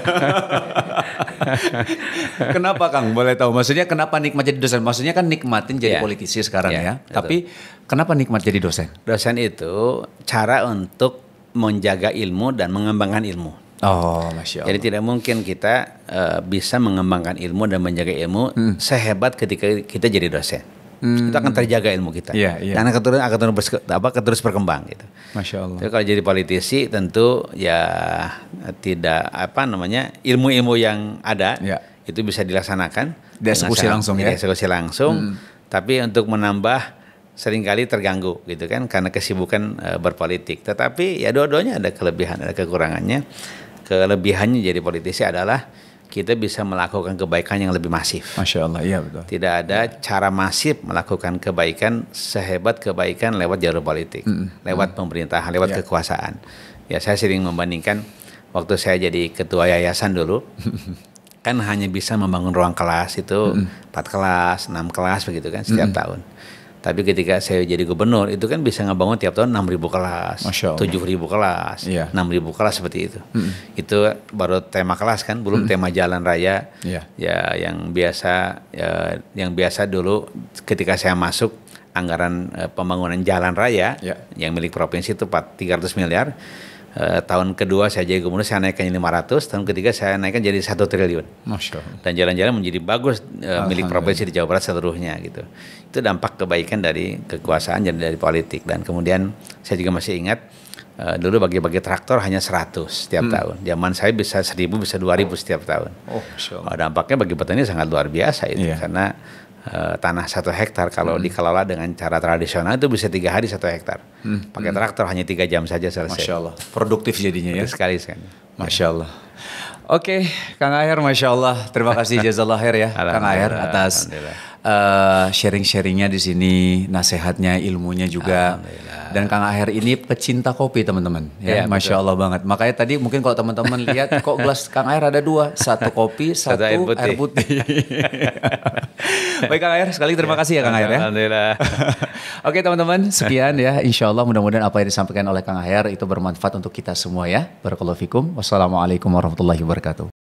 Kenapa Kang? Boleh tahu? Maksudnya kenapa nikmat jadi dosen? Maksudnya kan nikmatin jadi politisi sekarang ya. Betul. Tapi kenapa nikmat jadi dosen? Dosen itu cara untuk menjaga ilmu dan mengembangkan ilmu. Oh, Masya Allah. Jadi tidak mungkin kita bisa mengembangkan ilmu dan menjaga ilmu sehebat ketika kita jadi dosen. Itu akan terjaga ilmu kita. Dan akan terus berkembang gitu. Masya Allah. Jadi kalau jadi politisi tentu ya tidak ilmu-ilmu yang ada itu bisa dilaksanakan. Dieksekusi langsung ya. Dieksekusi langsung. Tapi untuk menambah seringkali terganggu gitu kan karena kesibukan berpolitik. Tetapi ya dua-duanya ada kelebihan, ada kekurangannya. Kelebihannya jadi politisi adalah kita bisa melakukan kebaikan yang lebih masif. Masya Allah, iya betul. Tidak ada cara masif melakukan kebaikan sehebat kebaikan lewat jalur politik, lewat pemerintahan, lewat kekuasaan. Ya saya sering membandingkan waktu saya jadi ketua yayasan dulu, kan hanya bisa membangun ruang kelas itu 4 kelas, 6 kelas begitu kan setiap tahun. Tapi ketika saya jadi gubernur itu kan bisa ngebangun tiap tahun 6.000 kelas, 7.000 kelas, 6.000 kelas seperti itu. Itu baru tema kelas kan, belum tema jalan raya. Ya yang biasa dulu ketika saya masuk anggaran pembangunan jalan raya yang milik provinsi itu 300 miliar. Tahun kedua saya jadi gubernur saya naikkan 500, tahun ketiga saya naikkan jadi 1 triliun. Masya Allah. Dan jalan-jalan menjadi bagus milik provinsi di Jawa Barat seluruhnya gitu. Itu dampak kebaikan dari kekuasaan dan dari politik. Dan kemudian saya juga masih ingat dulu bagi-bagi traktor hanya 100 setiap tahun. Zaman saya bisa 1.000 bisa 2.000 setiap tahun. Oh, Masya Allah. Dampaknya bagi petani sangat luar biasa itu karena tanah 1 hektar kalau dikelola dengan cara tradisional itu bisa 3 hari 1 hektar. Pakai traktor hanya 3 jam saja selesai. Masya Allah. Produktif jadinya ya. Sekali. Masya Allah. Oke, Kang Aher, Masya Allah. Terima kasih jazakallah khair ya, Kang Aher atas sharing-sharingnya di sini, nasihatnya, ilmunya juga. Dan Kang Aher ini pecinta kopi teman-teman. Ya, Masya Allah banget. Makanya tadi mungkin kalau teman-teman lihat kok gelas Kang Aher ada 2, 1 kopi, 1 air putih. Baik Kang Aher, sekali terima kasih ya Kang Aher ya. Alhamdulillah. Oke teman-teman, sekian ya. Insya Allah mudah-mudahan apa yang disampaikan oleh Kang Aher itu bermanfaat untuk kita semua ya. Barakallahu fikum. Wassalamualaikum warahmatullahi wabarakatuh.